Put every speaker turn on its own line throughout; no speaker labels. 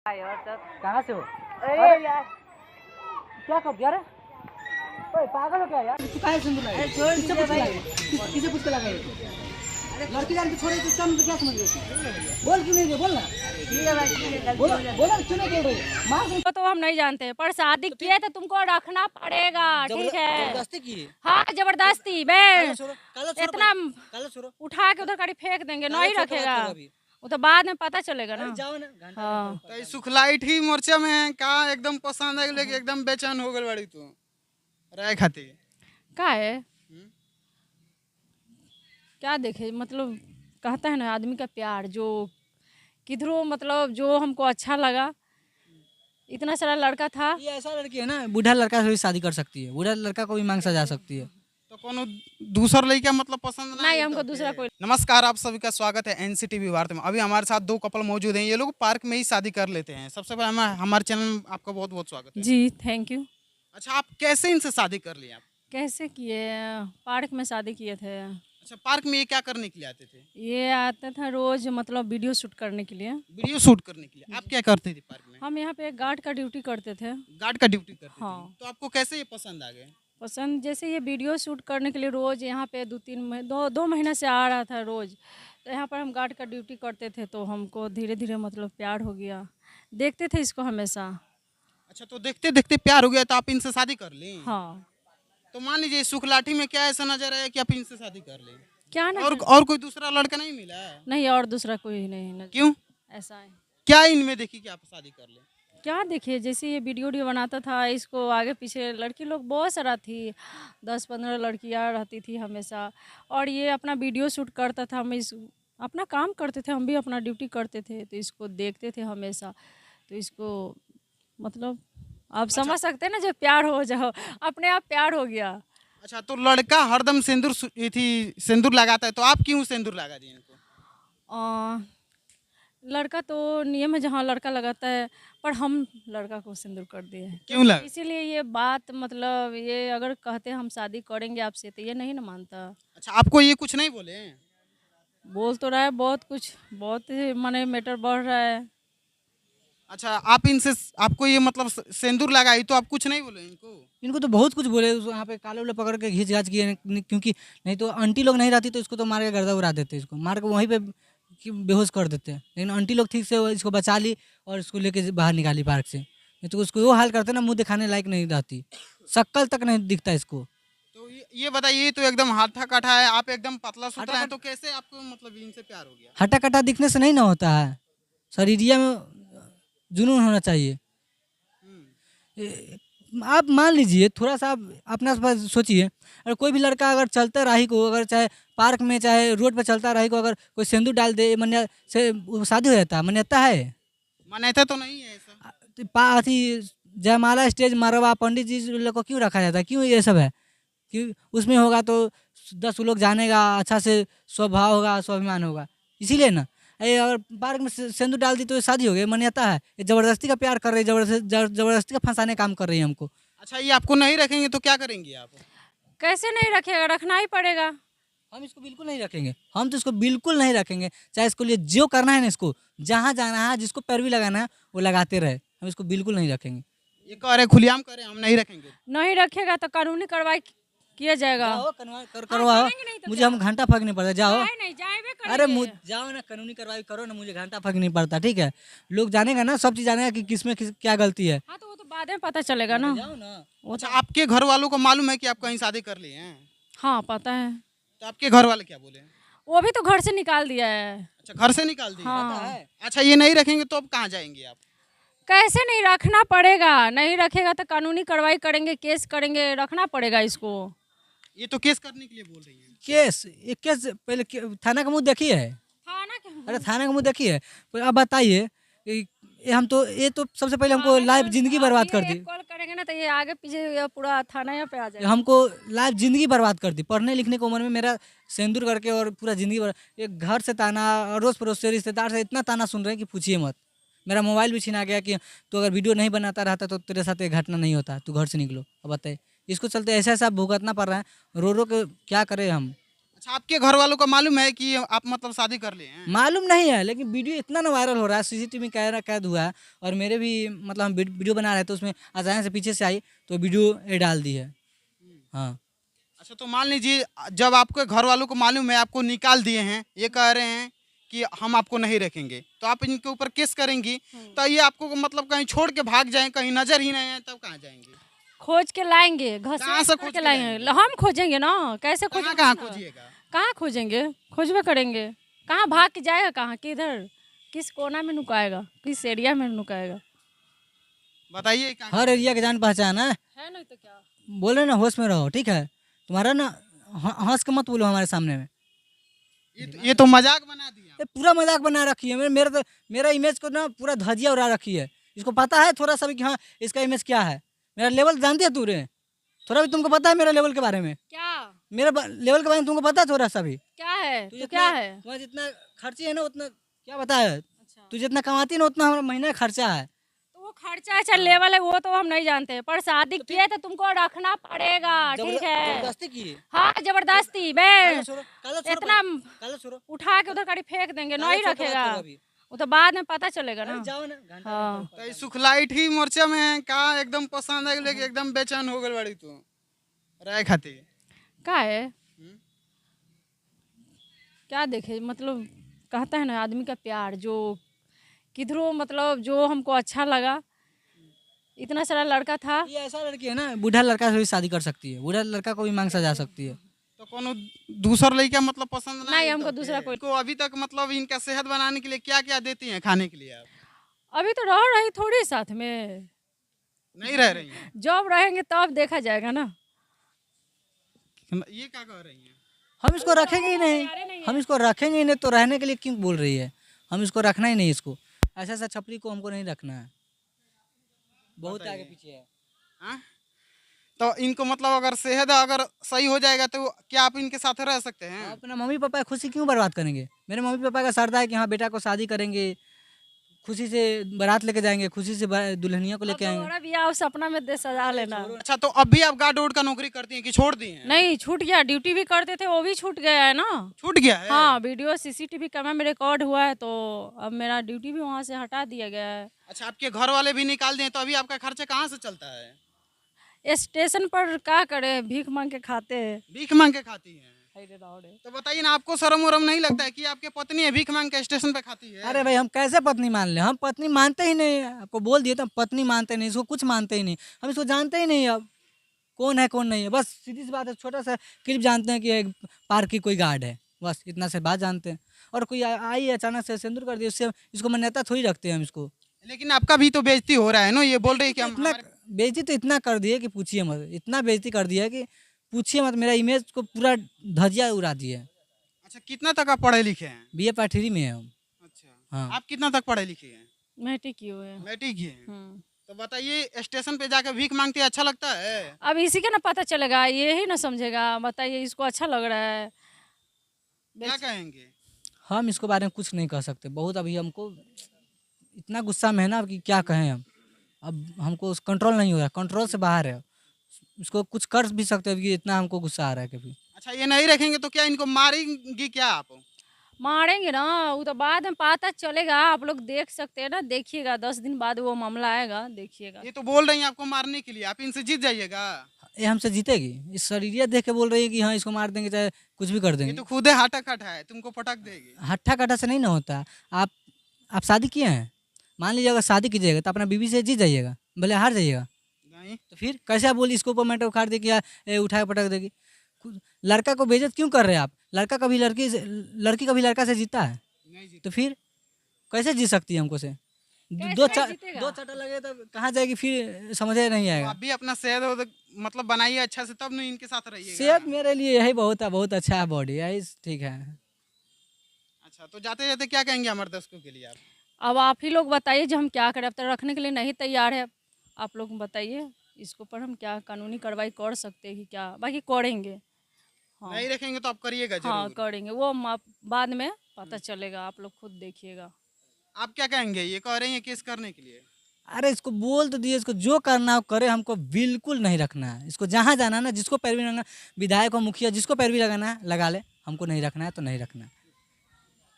कहाँ से हो?
अरे यार
क्या कर दिया रे? ओए पागल हो क्या यार? तू काहे सिंदूर लगाई? किससे पूछ के लगाई? किससे पूछ के लगाई? लड़की जान के छोड़े तो कम क्या समझ रही? बोल क्यों नहीं रही? बोल ना।
ठीक है भाई, ठीक है,
बोल
गलती हो
बोल क्यों नहीं बोल रही? मार दे।
तो हम नहीं जानते, पर शादी किए तो तुमको रखना पड़ेगा, ठीक है?
जबरदस्ती की।
हाँ जबरदस्ती बे।
कल
इतना उठा के उधर गाड़ी फेंक देंगे, नहीं
छोड़
रखेगा।
अभी।
वो तो बाद में पता चलेगा ना।
जाओ ना घंटा
हाँ
तो ई सुखलाइट ही मोर्चा में है का एकदम पसंद है लेकिन एकदम बेचैन हो गल बड़ी तू राय खाती
का है क्या देखे, मतलब कहता है ना आदमी का प्यार, जो किधरों मतलब जो हमको अच्छा लगा। इतना सारा लड़का था।
ये ऐसा लड़की है ना, बूढ़ा लड़का से भी शादी कर सकती है, बूढ़ा लड़का को भी मांग सजा सकती है।
तो कोनो दूसर लड़का मतलब पसंद
नहीं,
है
हमको
तो
दूसरा
के?
कोई।
नमस्कार, आप सभी का स्वागत है एनसीटीवी वार्ता में। अभी हमारे साथ दो कपल मौजूद हैं। ये लोग पार्क में ही शादी कर लेते हैं। सबसे पहले हमारे चैनल में आपका बहुत बहुत स्वागत है।
जी थैंक यू।
अच्छा, आप कैसे इनसे शादी कर लिए आप?
कैसे किए? पार्क में शादी किए थे।
अच्छा, पार्क में ये क्या करने के लिए आते थे?
ये आता था रोज, मतलब वीडियो शूट करने के लिए।
वीडियो शूट करने के लिए। आप क्या करते थे पार्क में?
हम यहाँ पे गार्ड का ड्यूटी करते थे।
गार्ड का ड्यूटी करते थे।
हाँ।
तो आपको कैसे ये पसंद आ गए?
पसंद जैसे ये वीडियो शूट करने के लिए रोज़ यहाँ पे दो महीना से आ रहा था रोज़। तो यहाँ पर हम गार्ड का ड्यूटी करते थे, तो हमको धीरे धीरे मतलब प्यार हो गया। देखते थे इसको हमेशा।
अच्छा, तो देखते देखते प्यार हो गया तो आप इनसे शादी कर ली?
हाँ।
तो मान लीजिए सुखलाठी में क्या ऐसा नजर आया कि आप इनसे शादी कर ले?
क्या ना
और कोई दूसरा लड़का नहीं मिला?
नहीं, और दूसरा कोई नहीं।
क्यों?
ऐसा है।
क्या इनमें देखी कि आप शादी कर ले?
क्या देखिए, जैसे ये वीडियो बनाता था, इसको आगे पीछे लड़की लोग बहुत सारा थी, 10-15 लड़कियां रहती थी हमेशा। और ये अपना वीडियो शूट करता था, हम इस अपना काम करते थे, हम भी अपना ड्यूटी करते थे, तो इसको देखते थे हमेशा। तो इसको मतलब आप समझ सकते हैं ना, जब प्यार हो जाओ, अपने आप प्यार हो गया।
अच्छा, तो लड़का हरदम सिंदूर लगाता है तो आप क्यों सिंदूर लगा दिए इनको?
आ, लड़का तो नियम है, जहाँ लड़का लगाता है, पर हम लड़का को सिंदूर कर दिए हैं।
क्यों लगा?
इसीलिए ये बात, मतलब ये अगर कहते हम शादी करेंगे आपसे, तो ये नहीं ना मानता।
अच्छा, आपको ये कुछ नहीं बोले?
बोल तो रहा है बहुत कुछ, बहुत ही माने मैटर बढ़ रहा है।
अच्छा, आपको ये मतलब सिंदूर लगाई तो आप कुछ नहीं बोले इनको?
इनको तो बहुत कुछ बोले, वहाँ पे काले उले पकड़ के घींच घाच किए, क्योंकि नहीं तो आंटी लोग नहीं रहती तो इसको तो मार के गर्दा उड़ा देते, इसको मार के वहीं पे बेहोश कर देते। लेकिन आंटी लोग ठीक से इसको बचा ली और इसको लेके बाहर निकाली पार्क से। नहीं तो उसको वो हाल करते ना, मुँह दिखाने लायक नहीं रहती, शक्ल तक नहीं दिखता इसको।
तो ये बताइए, तो एकदम हाथा काठा है, आप एकदम पतला सुतला है, तो कैसे आपको मतलब इनसे प्यार हो गया?
हटा कटा दिखने से नहीं ना होता है, शरीरिया में जुनून होना चाहिए। आप मान लीजिए, थोड़ा सा आप अपना पास सोचिए, अगर कोई भी लड़का अगर चलता राही को, अगर चाहे पार्क में चाहे रोड पर चलता राही को अगर कोई सिंदूर डाल दे, मन्या से वो शादी हो जाता है, मान्यता है।
मान्यता तो नहीं है ऐसा।
अथी जयमाला स्टेज मरवा पंडित जी लोग को क्यों रखा जाता है, क्यों ये सब है? क्यों उसमें होगा तो 10 लोग जानेगा, अच्छा से स्वभाव होगा, स्वाभिमान होगा, इसीलिए ना। ये अगर पार्क में सिंदूर डाल दी तो ये शादी हो गई, मान्यता है। ये जबरदस्ती का प्यार कर रही है, जबरदस्ती का फंसाने काम कर रही है हमको।
अच्छा, ये आपको नहीं रखेंगे तो क्या करेंगे आप?
कैसे नहीं रखेगा, रखना ही पड़ेगा।
हम इसको बिल्कुल नहीं रखेंगे, हम तो इसको बिल्कुल नहीं रखेंगे। चाहे इसको लिए जो करना है ना, इसको जहाँ जाना है, जिसको पैरवी लगाना है वो लगाते रहे, हम इसको बिल्कुल नहीं रखेंगे।
ये कह रहे खुलेआम करें हम नहीं रखेंगे?
नहीं रखेगा तो कानूनी कार्रवाई किया जाएगा।
जाओ करवाओ,
करेंगे नहीं तो
मुझे
क्या?
हम घंटा फर्क नहीं पड़ता, जाओ।
नहीं जाएबे
अरे
करेंगे।
जाओ ना, कानूनी कार्रवाई करो ना, मुझे घंटा फर्क नहीं पड़ता, ठीक है? लोग जानेगा ना, सब चीज़ जानेगा कि किसमें क्या गलती है।
हाँ तो वो तो बाद में पता चलेगा ना।
जाओ ना।
वो
अच्छा,
तो
आपके घर वालों को मालूम है कि आप कहीं शादी कर लिए हैं?
हाँ पता है।
तो आपके घर वाले क्या बोले?
वो भी तो घर से निकाल दिया है।
अच्छा, घर से निकाल दिए?
हाँ।
अच्छा, ये नहीं रखेंगे तो अब कहाँ जाएंगे आप?
कैसे नहीं रखना पड़ेगा, नहीं रखेगा तो कानूनी कार्रवाई करेंगे, केस करेंगे, रखना पड़ेगा इसको।
ये तो केस करने के लिए बोल रही हैं।
केस पहले थाना का मुँह देखिए है।
थाना के
अरे थाना का मुँह देखिए, अब बताइए, ये तो सबसे पहले हमको लाइफ जिंदगी बर्बाद कर दी।
कॉल करेंगे ना तो ये आगे पीछे ये पूरा थाना यहाँ पे आ जाएगा।
हमको लाइफ जिंदगी बर्बाद कर दी। पढ़ने लिखने की उम्र में मेरा सिंदूर करके और पूरा जिंदगी एक घर से ताना, अड़ोस पड़ोस से, रिश्तेदार से इतना ताना सुन रहे हैं कि पूछिए मत। मेरा मोबाइल भी छीना गया कि तो अगर वीडियो नहीं बनाता रहता तो तेरे साथ ये घटना नहीं होता, तू घर से निकलो। अब बताइए, इसको चलते ऐसा ऐसा भुगतना पड़ रहा है, रो रो के क्या करें हम।
अच्छा, आपके घर वालों को मालूम है कि आप मतलब शादी कर लिए हैं?
मालूम नहीं है, लेकिन वीडियो इतना ना वायरल हो रहा है, सीसीटीवी कैमरा कैद हुआ है। और मेरे भी मतलब हम वीडियो बना रहे थे, उसमें अचानक से पीछे से आई तो वीडियो ये डाल दी है। हाँ,
अच्छा, तो मान लीजिए जब आपके घर वालों को मालूम है आपको निकाल दिए हैं, ये कह रहे हैं कि हम आपको नहीं रखेंगे, तो आप इनके ऊपर केस करेंगी, तो ये आपको मतलब कहीं छोड़ के भाग जाएं, कहीं नजर ही नहीं आए, तब कहाँ जाएंगे?
खोज के लाएंगे,
कहाँ
घसीट
से
कर
खोज
के
के
लाएंगे,
लाएंगे?
हम खोजेंगे ना, कैसे
कहाँ
खोजेंगे
कहाँ
ना?
खोजिएगा?
कहाँ खोजेंगे, खोजबे करेंगे। कहाँ भाग के जाएगा, कहाँ किधर, किस कोना में नुकाएगा, किस एरिया में नुकाएगा?
बताइए कहाँ
हर एरिया के जान पहचान है।
नहीं तो क्या।
बोल रहे ना होश में रहो, ठीक है? तुम्हारा ना हंस के मत बोलो हमारे सामने में।
ये तो मजाक बना दिया।
ये पूरा मजाक बना रखी है। मेरा इमेज को ना पूरा धजिया उड़ा रखी है। इसको पता है थोड़ा सा भी कि हाँ इसका इमेज क्या है। मेरा लेवल जानती है तू रे? थोड़ा भी तुमको पता है मेरा लेवल के बारे में?
क्या
लेवल के बारे में तुमको पता है थोड़ा सा भी?
क्या है
तू
तो क्या है?
तुम्हारा जितना खर्ची है ना उतना क्या बता है?
अच्छा,
तू जितना कमाती है ना उतना हमारा महीने का खर्चा है।
तो वो खर्चा अच्छा लेवल है, वो तो हम नहीं जानते, पर शादी किए तो तुमको रखना पड़ेगा, ठीक है?
जबरदस्ती की
हाँ, जबरदस्ती बे।
इतना
इतना उठा के उधर कड़ी फेंक देंगे, नहीं रखेगा, वो तो बाद में पता चलेगा ना।
जाओ ना घंटा
हाँ,
तो ये सुखलाइट ही मोर्चा में है, का एकदम पसंद है लेकिन एकदम बेचैन हो गई बड़ी तू राय खाती।
क्या है, क्या देखे, मतलब कहता है ना आदमी का प्यार, जो किधरों मतलब जो हमको अच्छा लगा, इतना सारा लड़का था।
ये ऐसा लड़की है ना, बूढ़ा लड़का से भी शादी कर सकती है, बूढ़ा लड़का को भी मांग सजा सकती है।
तो कोनो दूसर लड़का मतलब पसंद
नहीं,
है
हमको
तो
दूसरा
फिर
कोई।
इनको अभी तक मतलब इनका सेहत बनाने के लिए क्या क्या देती हैं खाने के लिए? आप
अभी तो रह रही थोड़ी साथ में,
नहीं रह रही हैं?
जब रहेंगे तब देखा जाएगा ना।
ये क्या कह रही हैं?
हम इसको रखेंगे ही नहीं, हम इसको रखेंगे ही नहीं, तो रहने के लिए क्यों बोल रही है? हम इसको रखना ही नहीं, इसको ऐसा ऐसा छपरी को हमको नहीं रखना है, बहुत आगे पीछे है।
हाँ? तो इनको मतलब अगर सेहत अगर सही हो जाएगा तो क्या आप इनके साथ रह सकते हैं?
अपना मम्मी पापा की खुशी क्यों बर्बाद करेंगे? मेरे मम्मी पापा का श्रद्धा है कि हाँ बेटा को शादी करेंगे, खुशी से बारात लेके जाएंगे, खुशी से दुल्हनिया को लेके आएंगे।
और अब या सपना में दे सजा लेना।
अच्छा, तो अब भी आप गार्ड वोर्ड का नौकरी करती हैं कि छोड़ दी हैं?
नहीं, छूट गया, ड्यूटी भी करते थे वो भी छूट गया है ना।
छूट गया है?
हाँ, वीडियो सीसीटीवी कैमरा में रिकॉर्ड हुआ है, तो अब मेरा ड्यूटी भी वहाँ से हटा दिया गया है।
अच्छा, आपके घर वाले भी निकाल दें तो अभी आपका खर्चा कहाँ से चलता है?
स्टेशन पर क्या करे, भीख मांग के खाते हैं।
भीख मांग के खाती हैं? तो बताइए ना, आपको शर्म वरम नहीं लगता है कि आपके पत्नी है भीख मांग के स्टेशन पे खाती है?
अरे भाई हम कैसे पत्नी मान ले? हम पत्नी मानते ही नहीं, आपको बोल दिए तो हम पत्नी मानते नहीं, इसको कुछ मानते ही नहीं, हम इसको जानते ही नहीं। अब कौन है कौन नहीं है, बस सीधी सी बात है, छोटा सा क्लिप जानते हैं कि एक पार्क की कोई गार्ड है, बस इतना से बात जानते हैं। और कोई आई अचानक से सिंदूर कर दिया, उससे इसको मान्यता थोड़ी रखते हैं हम इसको।
लेकिन आपका भी तो बेइज्जती हो रहा है ना, ये बोल रही है कि हम
इतना बेइज्जती तो इतना कर दिए कि पूछिए मत, इतना बेइज्जती कर दिया कि पूछिए मत, मेरा इमेज को पूरा धजिया उड़ा दिया है।
अच्छा, कितना तक आप पढ़े लिखे हैं?
BA पाठरी में है हम।
अच्छा,
हाँ।
आप कितना तक पढ़े लिखे हैं?
मैट्रिक किए हुए हैं।
मैट्रिक किए हैं?
हम्म।
तो बताइए, स्टेशन पे जाकर भीख मांगते अच्छा लगता है?
अब इसी का ना पता चलेगा, ये ही ना समझेगा। बताइए, इसको अच्छा लग रहा है?
क्या कहेंगे?
हम इसको बारे में कुछ नहीं कह सकते, बहुत अभी हमको इतना गुस्सा में है ना कि क्या कहें हम। अब हमको कंट्रोल नहीं हो रहा, कंट्रोल से बाहर है, इसको कुछ कर भी सकते हैं कि इतना हमको गुस्सा आ रहा है कभी।
अच्छा, ये नहीं रखेंगे तो क्या इनको मारेंगी क्या आप?
मारेंगे ना, वो तो बाद में पता चलेगा। आप लोग देख सकते हैं ना, देखिएगा 10 दिन बाद वो मामला आएगा, देखिएगा।
ये तो बोल रही हैं आपको मारने के लिए, आप इनसे जीत जाइएगा।
ये हमसे जीतेगी? इस शरीरिया देख के बोल रही है कि हाँ इसको मार देंगे, चाहे कुछ भी कर
ये
देंगे।
तो खुद है हाटा खटा है, तुमको पटक देगी।
हट्ठा कट्ठा से नहीं ना होता। आप शादी किए हैं, मान लीजिए अगर शादी कीजिएगा तो अपना बीवी से जीत जाइएगा, भले हार जाइएगा,
नहीं
तो फिर कैसे आप बोली इसको ऊपर मैटर उखाड़ दे कि उठा के पटक देगी? लड़का को बेइज्जत क्यों कर रहे हैं आप? लड़का कभी लड़की कभी लड़का से जीता है?
नहीं जीत।
तो फिर कैसे जी सकती है हमको से?
कैसे जीतेगा?
दो चटा लगे तो कहाँ जाएगी फिर, समझे नहीं
तो
आएगा।
आप भी अपना सेहत मतलब बनाइए अच्छा से, तब नहीं इनके साथ रहिएगा।
सेहत मेरे लिए यही बहुत है, बहुत अच्छा है, बॉडी यही ठीक है।
अच्छा, तो जाते जाते क्या कहेंगे हमारे दर्शकों के लिए आप?
अब आप ही लोग बताइए जो हम क्या करें। अब तो रखने के लिए नहीं तैयार है, आप लोग बताइए इसको पर हम क्या कानूनी कार्रवाई कर सकते हैं कि क्या, बाकी करेंगे। हाँ,
नहीं रखेंगे तो आप करिएगा
हाँ
जरूर।
करेंगे, वो बाद में पता चलेगा, आप लोग खुद देखिएगा।
आप क्या कहेंगे? ये कह रही हैं केस करने के लिए?
अरे इसको बोल तो दिए, इसको जो करना हो करे, हमको बिल्कुल नहीं रखना है। इसको जहाँ जाना है ना, जिसको पैरवी लगाना, विधायक हो मुखिया, जिसको पैरवी लगाना है लगा ले, हमको नहीं रखना है तो नहीं रखना है।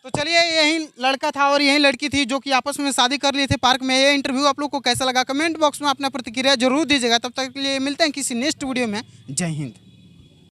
तो चलिए, यही लड़का था और यही लड़की थी जो कि आपस में शादी कर लिए थे पार्क में। ये इंटरव्यू आप लोग को कैसा लगा कमेंट बॉक्स में अपना प्रतिक्रिया जरूर दीजिएगा। तब तक के लिए मिलते हैं किसी नेक्स्ट वीडियो में। जय हिंद।